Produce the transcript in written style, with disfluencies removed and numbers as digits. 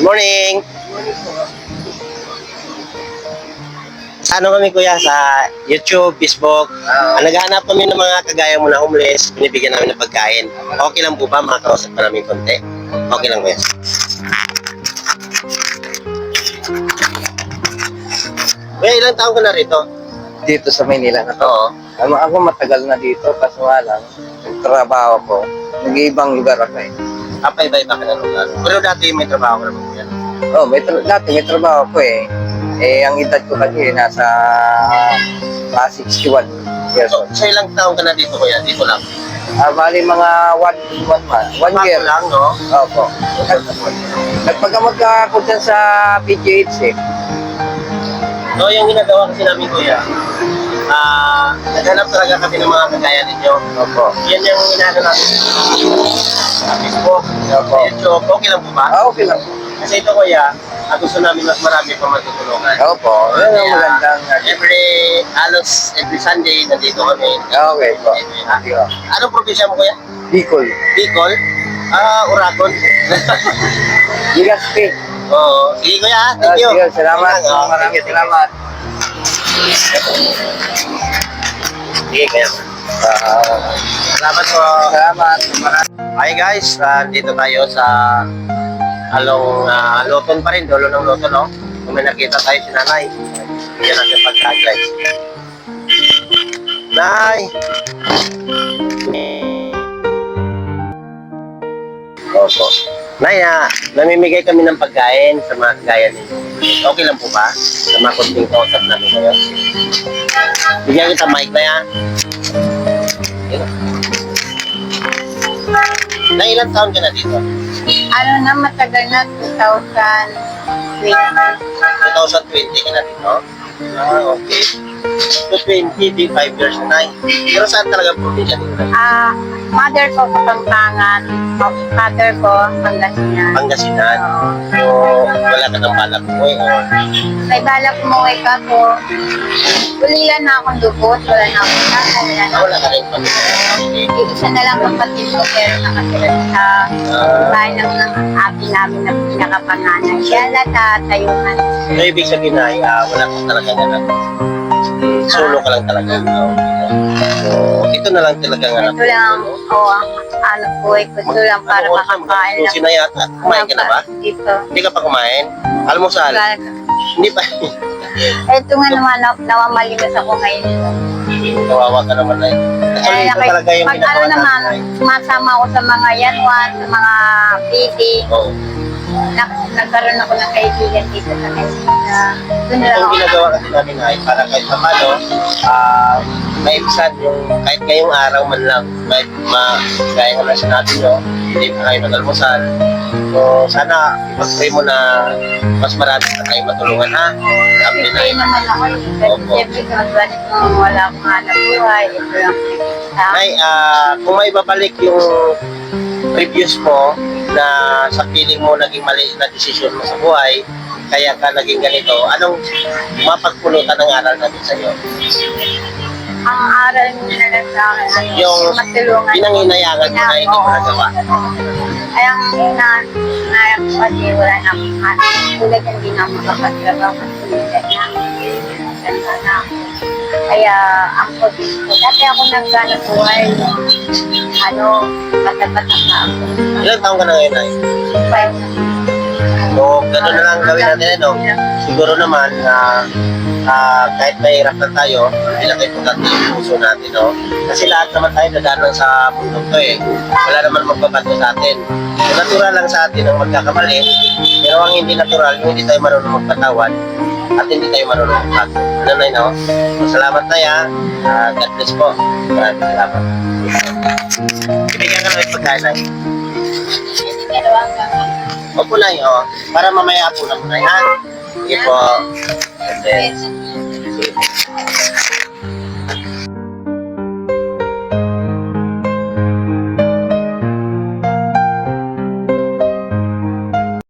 Good morning! Ano kami kuya sa YouTube, Facebook, naghahanap kami ng mga kagaya mo na homeless, binibigyan namin ng pagkain. Okay lang po ba? Makakausap pa namin konti. Okay lang kuya. Kuya, ilang taon ka na rito? Dito sa Maynila na to. Oo. Ako matagal na dito, kaso nga lang, yung trabaho ko, nag-iibang lugar ako eh. Iba-iba ka na lugar. Pero dati may trabaho ka naman kuya. Dati may trabaho ko eh. Ang edad ko kasi nasa 61 years So, old. sa ilang taon ka na dito kuya? Dito lang? Bali mga 1 month, 1 year. lang, no? Opo. Nagpagamot ka ako dyan sa PGH eh. So, yung ginagawa kasi namin kuya, naghanap talaga kami ng mga kagaya ninyo. Opo. Yan yung ginagawa namin sa Facebook, Opo. sa YouTube. Okay lang po ba? Okay lang. Kasi ito kuya, gusto namin mas marami pa matutulungan. Opo. Yan ang Kaya, magandang. halos every Sunday, nandito kami. Okay po. Anong probinsya mo kuya? Bicol. Bicol? Uragon. Legazpi. Oo. Sige kuya, thank you. Sige, salamat. Sige Maraming salamat. Sige kuya. Salamat po. Salamat. Hi guys, dito tayo sa Loton pa rin, dulo ng Loton, no? Kung may nakita tayo si nanay, bigyan natin pagkain guys. Nay! Opo. Nay, namimigay kami ng pagkain sa mga kagaya ninyo. Okay lang po ba? Sa mga kunting kausap namin ngayon. Bigyan kita mic na yan. Na ilang taon ka na dito? Ano na, matagal na, 2020. 2020 ka na dito? Okay. So 20, di 5 years na. Pero saan talaga probinsya dito? Mother ko Kapampangan, father ko Pangasinan. Pangasinan. So wala ka ng balak mo eh. Or... May balak mo ka po. Ulilan na akong lubot, wala na akong nasa, Wala ka rin pa. Isa na lang kapatid ko pero nakatira sa bahay ng ate namin na pinakapanganay. Siya na tatayuhan. So ibig sabihin na wala ka talaga ganap. Solo ka lang talaga. So ito na lang talaga ganap. Ito lang, ano po, ito lang para makakain lang. Susi na yata. Kumain ka na ba? Dito. Hindi ka pa kumain? Almusal? Hindi pa. Ito nga naman, nawamaligas ako ngayon. Kawawa ka naman na eh. Actually, ito talaga yung pag ginagawa ano naman, natin. sumasama ako sa mga yanwan, sa mga PD. Oo. Nagkaroon ako ng kaibigan dito sa Kaisina. Doon na lang Itong ako. ginagawa kasi namin ay para kahit pa paano, maibsan yung kahit ngayong araw man lang, kahit gaya nga na natin nyo, hindi pa kayo nag-almusal. So sana ipag-pray mo na mas marami na kayo matulungan ha. Sabi na Siyempre naman ako. Opo. Siyempre katulad kung wala akong hanap buhay. Ito lang kita. Nay, kung may babalik yung previous mo na sa feeling mo naging mali na desisyon mo sa buhay, kaya ka naging ganito, anong mapagpulutan ng aral natin sa iyo? Ang aral nila lang sa akin, Yung matulungan. pinanghinayangan mo na hindi mo nagawa. Ay, ang inayak ko kasi wala na akong hanap. Tulad hindi na ako makapagtrabaho kasi ganda na. Kaya ang pagis ko, dati ako nagkana buhay. Bata-bata ka ako. Ilang taong ka na ngayon ay? Five. So, gano'n na lang gawin natin, no? Siguro naman na kahit mahirap na tayo, hindi lang importante yung puso natin, no? Kasi lahat naman tayo dadaan sa mundo to eh. Wala naman magbabato sa atin. So, natural lang sa atin ang magkakamali, pero ang hindi natural, yung hindi tayo marunong magpatawad at hindi tayo marunong magbago. Ano na, no? So, salamat na ya. God bless po. Maraming salamat. Ibigyan ka na yung pagkain na. Hindi ka daw Opo na yun, para mamaya po na muna yan. Sige po. Okay. Yes.